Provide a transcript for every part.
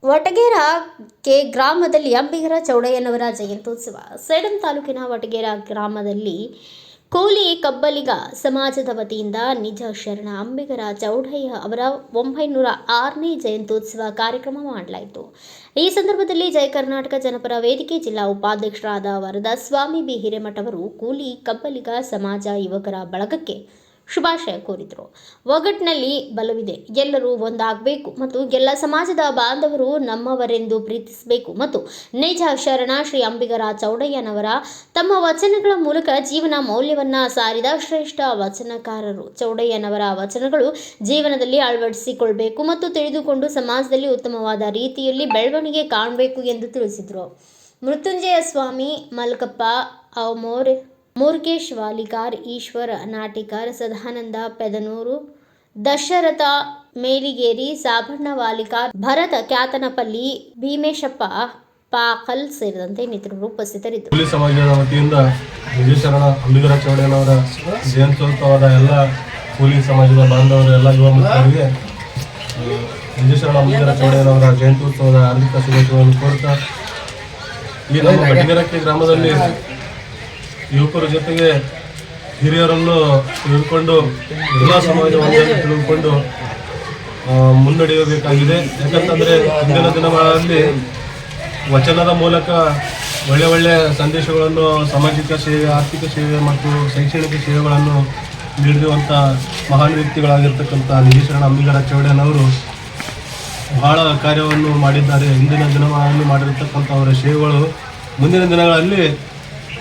ವಟಗೇರ ಗ್ರಾಮದಲ್ಲಿ ಅಂಬಿಗರ ಚೌಡಯ್ಯನವರ ಜಯಂತ್ಯೋತ್ಸವ. ಸೇಡಂ ತಾಲೂಕಿನ ವಟಗೇರ ಗ್ರಾಮದಲ್ಲಿ ಕೂಲಿ ಕಬ್ಬಲಿಗ ಸಮಾಜದ ವತಿಯಿಂದ ನಿಜ ಶರಣ ಅಂಬಿಗರ ಚೌಡಯ್ಯ ಅವರ 906ನೇ ಜಯಂತ್ಯೋತ್ಸವ ಕಾರ್ಯಕ್ರಮ ಮಾಡಲಾಯಿತು. ಈ ಸಂದರ್ಭದಲ್ಲಿ ಜಯ ಕರ್ನಾಟಕ ಜನಪರ ವೇದಿಕೆ ಜಿಲ್ಲಾ ಉಪಾಧ್ಯಕ್ಷರಾದ ವರದಾ ಸ್ವಾಮಿ ಬಿ ಹಿರೇಮಠ ಅವರು ಕೂಲಿ ಕಬ್ಬಲಿಗ ಸಮಾಜ ಯುವಕರ ಬಳಗಕ್ಕೆ ಶುಭಾಶಯ ಕೋರಿದರು. ಒಗ್ಗಟ್ಟಿನಲ್ಲಿ ಬಲವಿದೆ, ಎಲ್ಲರೂ ಒಂದಾಗಬೇಕು ಮತ್ತು ಎಲ್ಲ ಸಮಾಜದ ಬಾಂಧವರು ನಮ್ಮವರೆಂದು ಪ್ರೀತಿಸಬೇಕು ಮತ್ತು ನಿಜ ಶರಣ ಶ್ರೀ ಅಂಬಿಗರ ಚೌಡಯ್ಯನವರ ತಮ್ಮ ವಚನಗಳ ಮೂಲಕ ಜೀವನ ಮೌಲ್ಯವನ್ನ ಸಾರಿದ ಶ್ರೇಷ್ಠ ವಚನಕಾರರು. ಚೌಡಯ್ಯನವರ ವಚನಗಳು ಜೀವನದಲ್ಲಿ ಅಳವಡಿಸಿಕೊಳ್ಳಬೇಕು ಮತ್ತು ತಿಳಿದುಕೊಂಡು ಸಮಾಜದಲ್ಲಿ ಉತ್ತಮವಾದ ರೀತಿಯಲ್ಲಿ ಬೆಳವಣಿಗೆ ಕಾಣಬೇಕು ಎಂದು ತಿಳಿಸಿದರು. ಮೃತ್ಯುಂಜಯ ಸ್ವಾಮಿ ಮಲ್ಕಪ್ಪ ಅವಮೋರೆ, ಮುರುಗೇಶ್ ವಾಲಿಕಾರ್, ಈಶ್ವರ ನಾಟಿಕರ್, ಸದಾನಂದ ಪೆದನೂರು, ದಶರಥ ಮೇಲಿಗೇರಿ, ಸಾಬಣ್ಣ ವಾಲಿಕಾರ್, ಭರತ ಕ್ಯಾತನಪಲ್ಲಿ, ಭೀಮೇಶಪ್ಪ ಪಾಕಲ್ ಸೇರಿದಂತೆ ಇನ್ನಿತರರು ಉಪಸ್ಥಿತರಿದ್ದರು. ಕೂಲಿ ಸಮಾಜದ ವತಿಯಿಂದ ನಿಜ ಶರಣ ಅಂಬಿಗರ ಚೌಡಯ್ಯನವರ ಜಯಂತ್ಯೋತ್ಸವದ ಎಲ್ಲ ಕೂಲಿ ಸಮಾಜದ ಬಾಂಧವರು ಎಲ್ಲ ಯುವ ಮಿತ್ರರಿಗೆ ನಿಜ ಶರಣ ಅಂಬಿಗರ ಚೌಡಯ್ಯನವರ ಜಯಂತ್ಯೋತ್ಸವದ ಹಾರ್ದಿಕ ಶುಭಾಶಯಗಳನ್ನು ಕೋರುತ್ತಾ, ಈ ನಮ್ಮ ವಟಗೇರಕ್ಕೆ ಗ್ರಾಮದಲ್ಲಿ ಯುವಕರ ಜೊತೆಗೆ ಹಿರಿಯರನ್ನು ತಿಳಿದುಕೊಂಡು ಎಲ್ಲ ಸಮಾಜವನ್ನು ತಿಳಿದುಕೊಂಡು ಮುನ್ನಡೆಯಬೇಕಾಗಿದೆ. ಯಾಕಂತಂದರೆ ಇಂದಿನ ದಿನಗಳಲ್ಲಿ ವಚನದ ಮೂಲಕ ಒಳ್ಳೆಯ ಸಂದೇಶಗಳನ್ನು, ಸಾಮಾಜಿಕ ಸೇವೆ, ಆರ್ಥಿಕ ಸೇವೆ ಮತ್ತು ಶೈಕ್ಷಣಿಕ ಸೇವೆಗಳನ್ನು ನೀಡಿರುವಂಥ ಮಹಾನ್ ವ್ಯಕ್ತಿಗಳಾಗಿರ್ತಕ್ಕಂಥ ನಿಜ ಶರಣ ಅಂಬಿಗರ ಚೌಡಯ್ಯನವರು ಬಹಳ ಕಾರ್ಯವನ್ನು ಮಾಡಿದ್ದಾರೆ. ಇಂದಿನ ದಿನಗಳಲ್ಲಿ ಮಾಡಿರ್ತಕ್ಕಂಥ ಅವರ ಸೇವೆಗಳು ಮುಂದಿನ ದಿನಗಳಲ್ಲಿ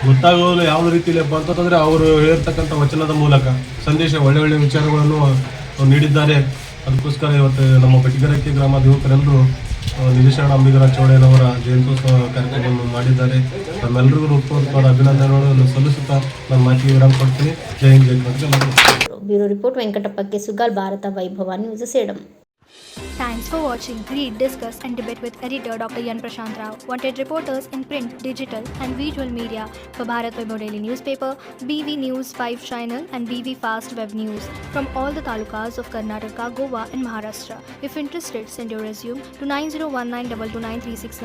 ಗೊತ್ತಾಗೋದು ಯಾವ ರೀತಿಯಲ್ಲಪ್ಪ ಅಂತಂದರೆ ಅವರು ಹೇಳಿರ್ತಕ್ಕಂಥ ವಚನದ ಮೂಲಕ ಸಂದೇಶ ಒಳ್ಳೆಯ ವಿಚಾರಗಳನ್ನು ನೀಡಿದ್ದಾರೆ. ಅದಕ್ಕೋಸ್ಕರ ಇವತ್ತು ನಮ್ಮ ವಟಗೇರಕ್ಕೆ ಗ್ರಾಮದ ಯುವಕರೆಲ್ಲರೂ ನಿಜ ಶರಣ ಅಂಬಿಗರ ಚೌಡಯ್ಯನವರ ಜಯಂತ್ಯೋತ್ಸವ ಕಾರ್ಯಕ್ರಮವನ್ನು ಮಾಡಿದ್ದಾರೆ. ನಮ್ಮೆಲ್ಲರಿಗೂ ಹೃತ್ಪೂರ್ವಕವಾದ ಅಭಿನಂದನೆಗಳನ್ನು ಸಲ್ಲಿಸುತ್ತಾ ನನ್ನ ಮಾತಿಗೆ ವಿರಾಮ ಕೊಡ್ತೀನಿ. ಜೈ ಹಿಂದ್, ಜೈ ಕರ್ನಾಟಕ. ಬ್ಯೂರೋ ರಿಪೋರ್ಟ್ ವೆಂಕಟಪ್ಪ ಕೆಸುಗಾಲ್, ಭಾರತ ವೈಭವ news, Sedam. Thanks for watching. Read, discuss and debate with editor Dr. Yan Prashant Rao. Wanted reporters in print, digital and visual media for Bharat Vaibhav Daily Newspaper, BV News 5 Channel and BV Fast Web News from all the talukas of Karnataka, Goa and Maharashtra. If interested, send your resume to 9019229369.